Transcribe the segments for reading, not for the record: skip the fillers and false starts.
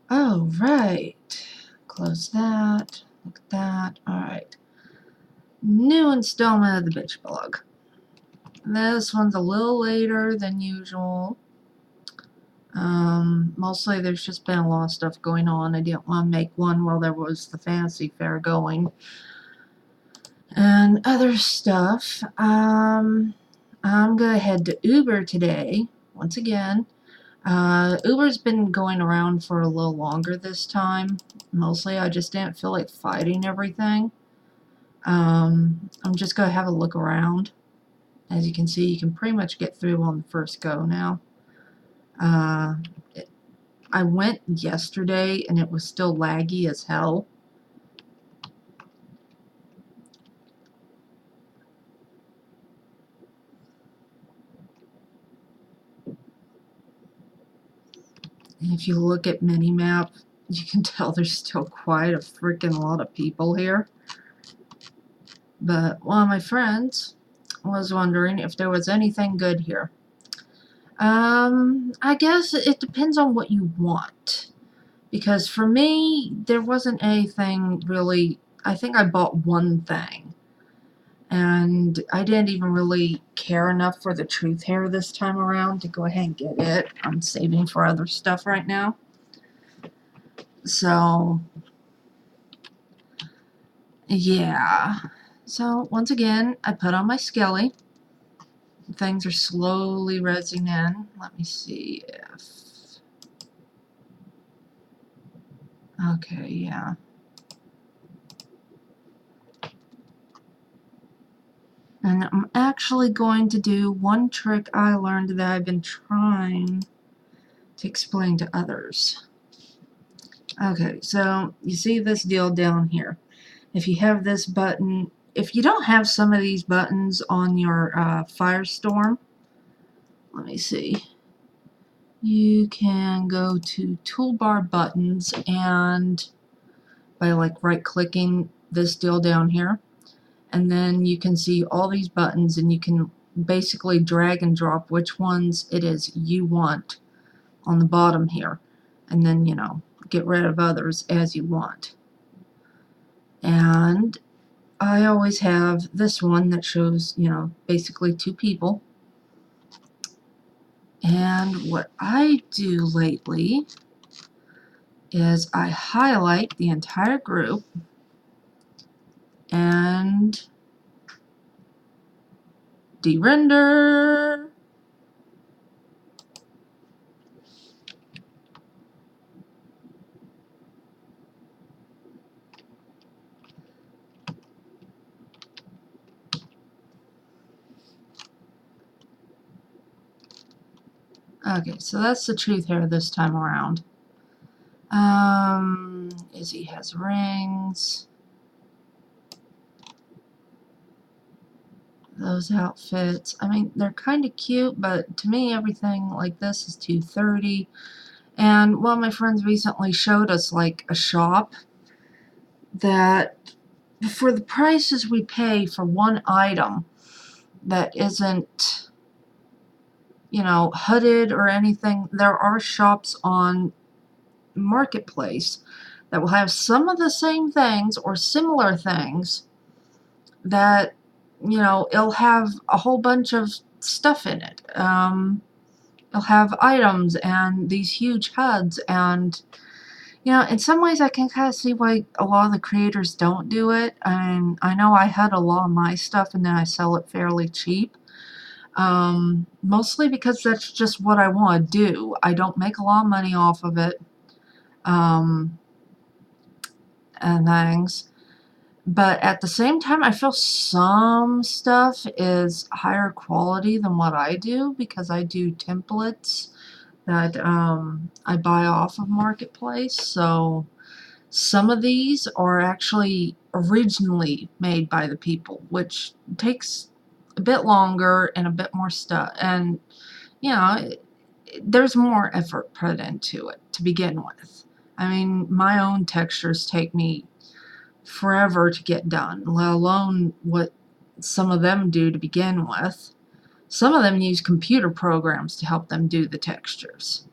Oh, right. Close that. Look at that. Alright. New installment of the Bitch Blog. This one's a little later than usual. Mostly there's just been a lot of stuff going on. I didn't want to make one while there was the fantasy fair going. And other stuff. I'm gonna head to Uber today, once again. Uber's been going around for a little longer this time. Mostly I just didn't feel like fighting everything. I'm just gonna have a look around. As you can see, you can pretty much get through on the first go now. I went yesterday and it was still laggy as hell. And if you look at Minimap, you can tell there's still quite a freaking lot of people here. But one of my friends was wondering if there was anything good here. I guess it depends on what you want. Because for me, there wasn't anything really. I think I bought one thing. And I didn't even really care enough for the truth hair this time around to go ahead and get it. I'm saving for other stuff right now. So, yeah. So, once again, I put on my Skelly. Things are slowly rezzing in. Let me see if... Okay, yeah. And I'm actually going to do one trick I learned that I've been trying to explain to others. Okay, so you see this deal down here. If you have this button, if you don't have some of these buttons on your Firestorm, let me see. You can go to toolbar buttons and by like right clicking this deal down here, and then you can see all these buttons and you can basically drag and drop which ones it is you want on the bottom here, and then, you know, get rid of others as you want. And I always have this one that shows, you know, basically two people. And what I do lately is I highlight the entire group and de-render. Okay, so that's the truth hair this time around. Izzy has rings. Those outfits, I mean, they're kind of cute, but to me everything like this is $230. And one of my friends recently showed us like a shop that for the prices we pay for one item that isn't, you know, hooded or anything, there are shops on Marketplace that will have some of the same things or similar things that, you know, it'll have a whole bunch of stuff in it. It'll have items and these huge HUDs, and, you know, in some ways I can kind of see why a lot of the creators don't do it. I know I HUD a lot of my stuff and then I sell it fairly cheap. Mostly because that's just what I want to do. I don't make a lot of money off of it. And things. But at the same time, I feel some stuff is higher quality than what I do because I do templates that I buy off of Marketplace. So some of these are actually originally made by the people, which takes a bit longer and a bit more stuff. And, you know, there's more effort put into it to begin with. I mean, my own textures take me forever to get done, let alone what some of them do to begin with. Some of them use computer programs to help them do the textures.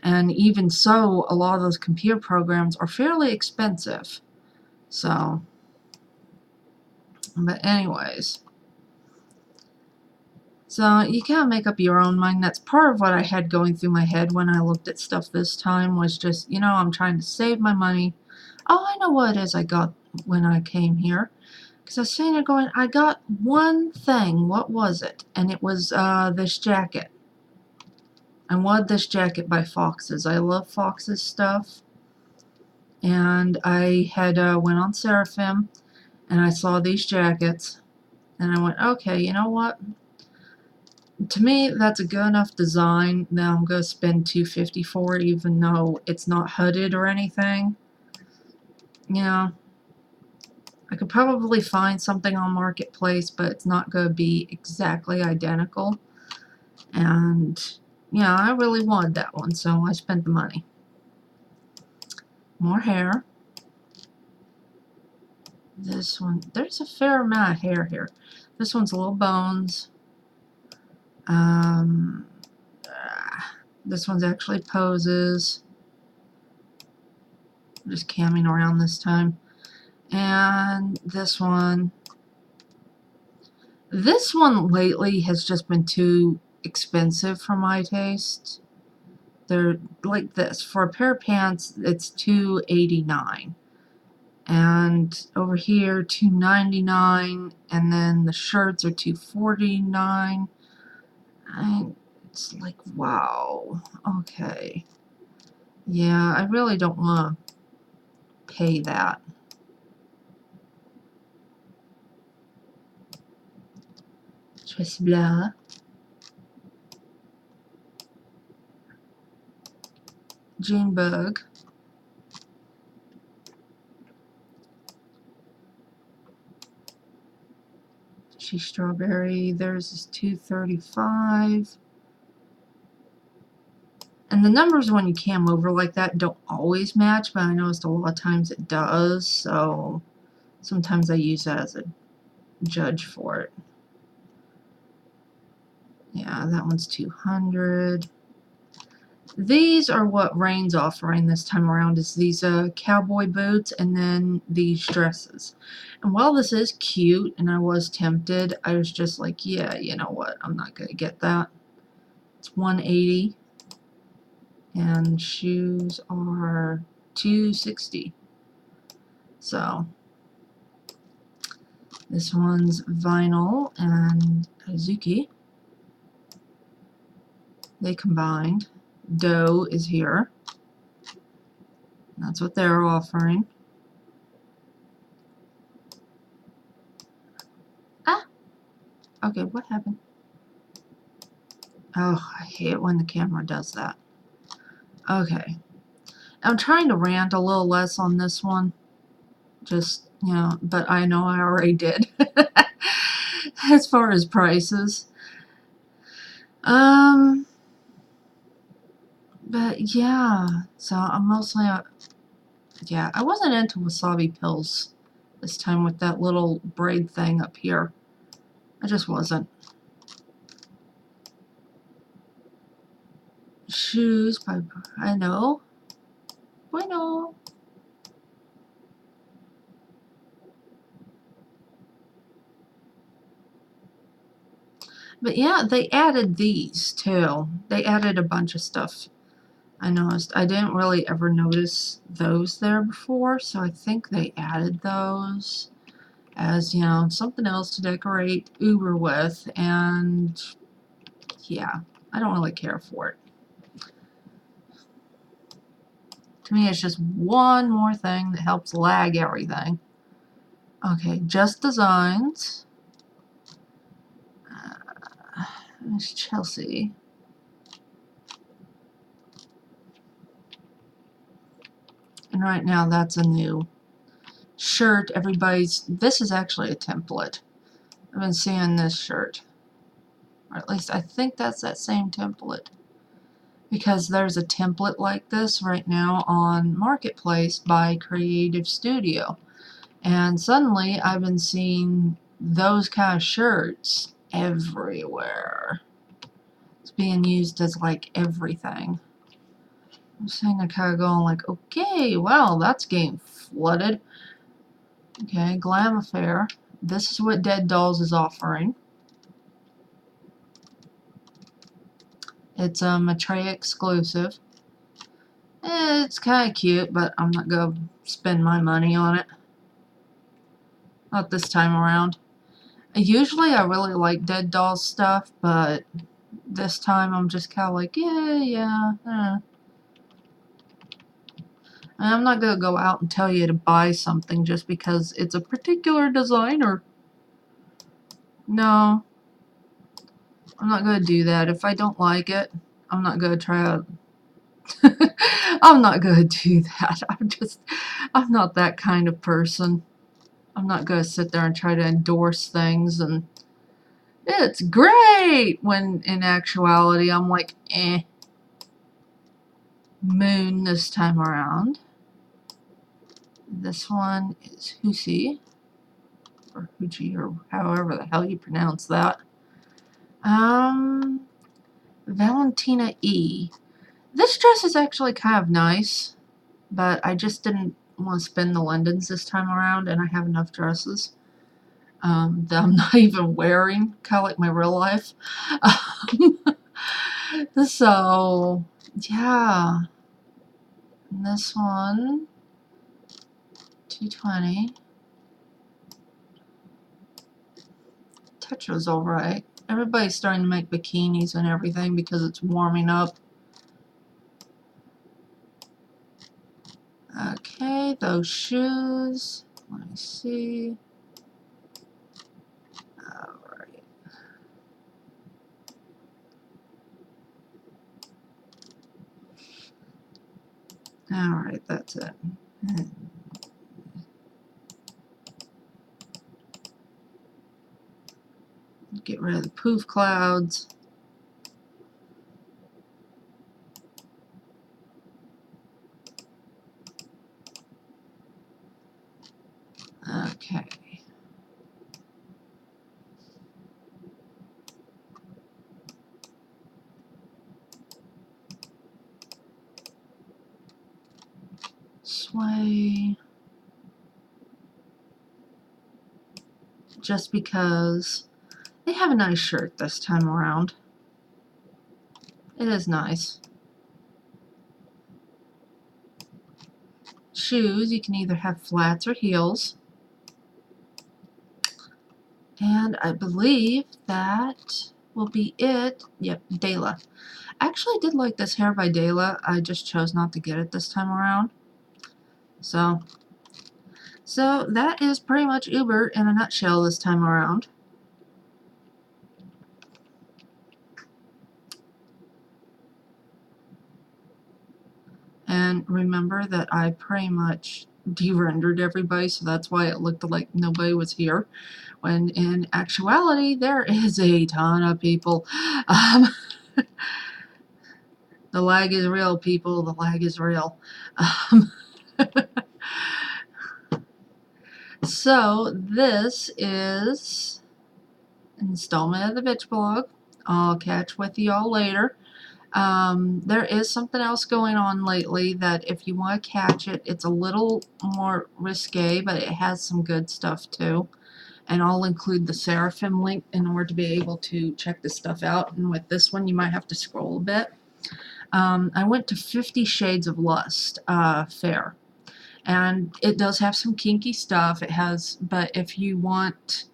And even so, a lot of those computer programs are fairly expensive. So, but anyways. So you kind of make up your own mind. That's part of what I had going through my head when I looked at stuff this time, was just, I'm trying to save my money. Oh, I know what it is I got when I came here. Because I was sitting there going, I got one thing. What was it? And it was this jacket. I wanted this jacket by Fox's. I love Fox's stuff. And I had went on Seraphim, and I saw these jackets. And I went, okay, you know what? To me, that's a good enough design that I'm going to spend $250 for it, even though it's not hooded or anything. I could probably find something on Marketplace, but it's not going to be exactly identical. And, I really wanted that one, so I spent the money. More hair. This one, there's a fair amount of hair here. This one's Little Bones. This one's actually Poses. I'm just camming around this time. And this one lately has just been too expensive for my taste. They're like this. For a pair of pants, it's $2.89. And over here, $2.99. And then the shirts are $2.49. It's like, wow. Okay. Yeah, I really don't want to pay that. Just blah. Junebug. She's Strawberry. Theirs is $2.35. And the numbers when you cam over like that don't always match, but I noticed a lot of times it does, so sometimes I use that as a judge for it. Yeah, that one's $200. These are what Rain's offering this time around, is these cowboy boots and then these dresses. And while this is cute and I was tempted, I was just like, yeah, you know what, I'm not going to get that. It's $180. And shoes are $260. So this one's Vinyl and Azuki. They combined. Doe is here. That's what they're offering. Ah! Okay, what happened? Oh, I hate when the camera does that. Okay. I'm trying to rant a little less on this one. Just, but I know I already did. As far as prices. But yeah, so I'm mostly, yeah, I wasn't into wasabi pills this time with that little braid thing up here. I just wasn't. Shoes by, I know. Bueno. But yeah, they added these too. They added a bunch of stuff. I noticed. I didn't really ever notice those there before, so I think they added those as, something else to decorate Uber with, and yeah, I don't really care for it. To me, it's just one more thing that helps lag everything. Okay, Just Designs. There's Chelsea. And right now, that's a new shirt. This is actually a template. I've been seeing this shirt. Or at least I think that's that same template. Because there's a template like this right now on Marketplace by Creative Studio. And suddenly I've been seeing those kind of shirts everywhere. It's being used as like everything. I'm sitting there kind of going like, okay, well, that's getting flooded. Okay, Glam Affair. This is what Dead Dolls is offering. It's a Maitreya exclusive. It's kind of cute, but I'm not going to spend my money on it. Not this time around. Usually I really like Dead Dolls stuff, but this time I'm just kind of like, yeah. And I'm not going to go out and tell you to buy something just because it's a particular designer. No, I'm not going to do that. If I don't like it, I'm not going to try out. I'm not going to do that. I'm not that kind of person. I'm not going to sit there and try to endorse things and it's great when in actuality I'm like, eh. Moon this time around. This one is Husi, or Huji, or however the hell you pronounce that. Valentina E. This dress is actually kind of nice, but I just didn't want to spend the Londons this time around, and I have enough dresses that I'm not even wearing, kind of like my real life. So, yeah. And this one, 220. Tetra's alright. Everybody's starting to make bikinis and everything because it's warming up. Okay, those shoes. Let me see. Alright. Alright, that's it. Get rid of the poof clouds. Okay. Sway. Just because they have a nice shirt this time around. It is nice. Shoes, you can either have flats or heels. And I believe that will be it. Yep, Dela. I actually did like this hair by Dela. I just chose not to get it this time around. So that is pretty much Uber in a nutshell this time around. And remember that I pretty much de-rendered everybody, so that's why it looked like nobody was here. When in actuality, there is a ton of people. The lag is real, people. The lag is real. So this is an installment of the Bitch Blog. I'll catch with you all later. There is something else going on lately that if you want to catch it, it's a little more risque, but it has some good stuff too. And I'll include the Seraphim link in order to be able to check this stuff out. And with this one, you might have to scroll a bit. I went to 50 Shades of Lust fair. And it does have some kinky stuff. It has, but if you want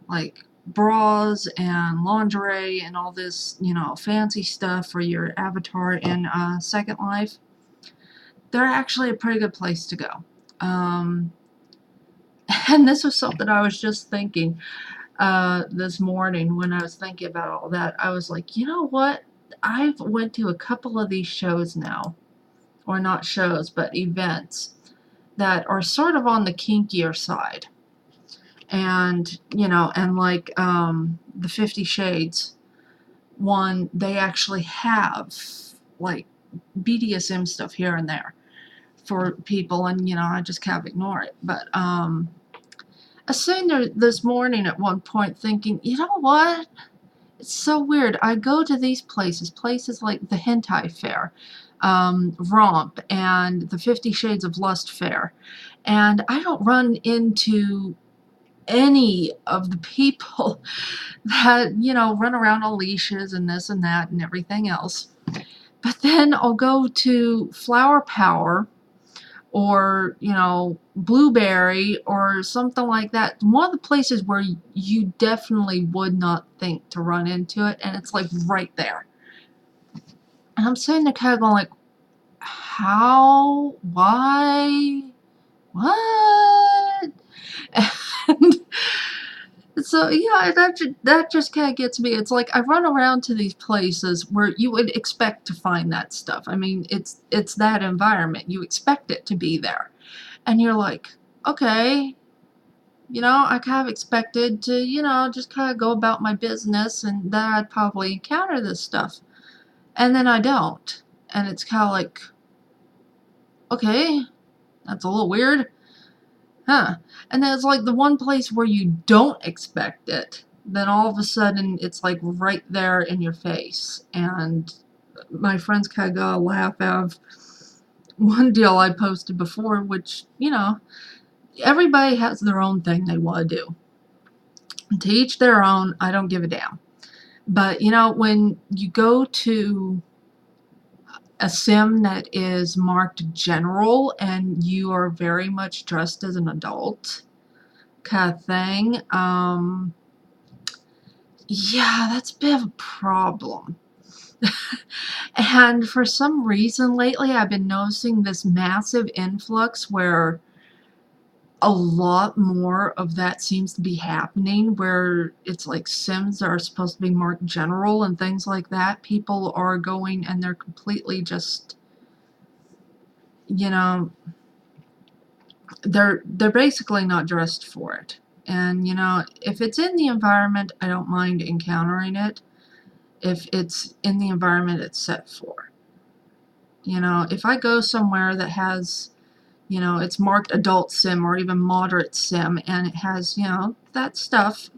like bras and lingerie and all this, you know, fancy stuff for your avatar in Second Life, they're actually a pretty good place to go. And this was something I was just thinking this morning when I was thinking about all that. I was like, you know what? I've went to a couple of these shows now, or not shows, but events that are sort of on the kinkier side. And, you know, and like the 50 Shades one, they actually have like BDSM stuff here and there for people, and, you know, I just can't ignore it. But I was sitting there this morning at one point thinking, you know what? It's so weird. I go to these places like the hentai fair, Romp and the 50 Shades of Lust Fair. And I don't run into any of the people that, you know, run around on leashes and this and that and everything else. But then I'll go to Flower Power or, you know, Blueberry or something like that. One of the places where you definitely would not think to run into it, and it's like right there. And I'm sitting there kind of going like, how? Why? What? And so yeah, that just kind of gets me. It's like I run around to these places where you would expect to find that stuff. I mean, it's that environment. You expect it to be there. And you're like, okay, you know, I kind of expected to, you know, just kind of go about my business and that I'd probably encounter this stuff. And then I don't. And it's kind of like, okay, that's a little weird. Huh. And then it's like the one place where you don't expect it, then all of a sudden it's like right there in your face. And my friends kind of got a laugh out of one deal I posted before, which, you know, everybody has their own thing they want to do. To each their own, I don't give a damn. But, you know, when you go to a sim that is marked general and you are very much dressed as an adult kind of thing, yeah, that's a bit of a problem. And for some reason lately, I've been noticing this massive influx where a lot more of that seems to be happening, where it's like Sims that are supposed to be marked general and things like that. People are going and they're completely just, you know, they're basically not dressed for it. And, you know, if it's in the environment, I don't mind encountering it. If it's in the environment it's set for. You know, if I go somewhere that has, you know, it's marked adult sim or even moderate sim and it has, you know, that stuff.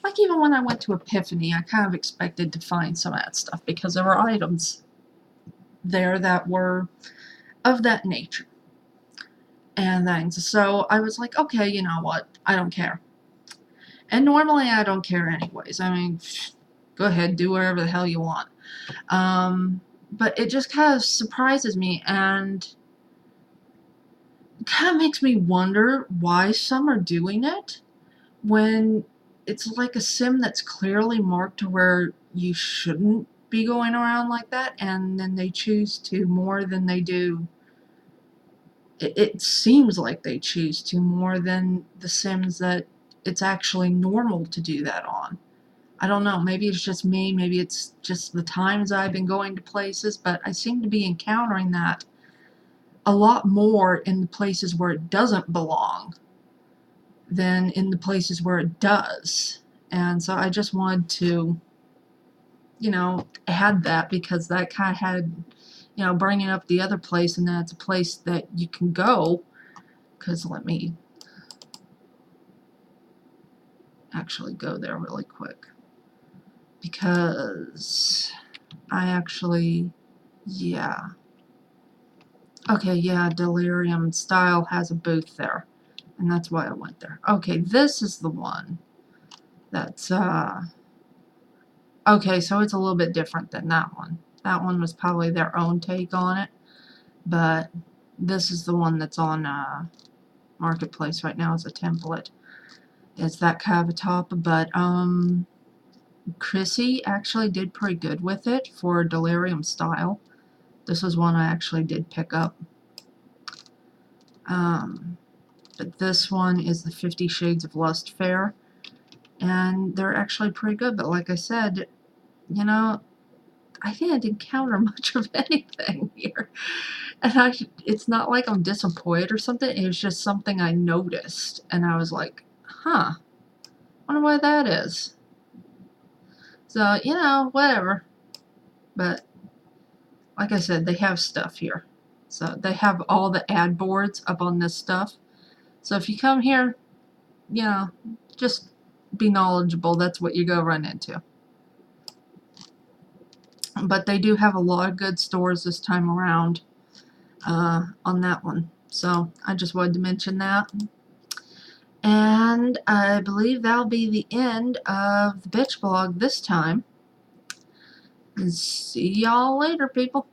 Like even when I went to Epiphany, I kind of expected to find some of that stuff because there were items there that were of that nature and things. So I was like, okay, you know what? I don't care. And normally I don't care anyways. I mean, go ahead, do whatever the hell you want. But it just kind of surprises me and kind of makes me wonder why some are doing it when it's like a sim that's clearly marked to where you shouldn't be going around like that, and then they choose to more than they do. It seems like they choose to more than the sims that it's actually normal to do that on. I don't know, maybe it's just me, maybe it's just the times I've been going to places, but I seem to be encountering that a lot more in the places where it doesn't belong than in the places where it does. And so I just wanted to, you know, add that because that kind of had, you know, bringing up the other place, and that's a place that you can go. Because let me actually go there really quick. Because I actually, yeah. Okay, yeah, Delirium Style has a booth there. And that's why I went there. Okay, this is the one that's, okay, so it's a little bit different than that one. That one was probably their own take on it. But this is the one that's on Marketplace right now as a template. It's that kind of a top, but Chrissy actually did pretty good with it for Delirium Style. This is one I actually did pick up. But this one is the 50 Shades of Lust Fair. And they're actually pretty good, but like I said, you know, I didn't encounter much of anything here. And it's not like I'm disappointed or something, it was just something I noticed. And I was like, huh, wonder why that is. So, you know, whatever. But, like I said, they have stuff here. So, they have all the ad boards up on this stuff. So, if you come here, you know, just be knowledgeable. That's what you go run into. but they do have a lot of good stores this time around on that one. So I just wanted to mention that. And I believe that'll be the end of the bitch blog this time. See y'all later, people.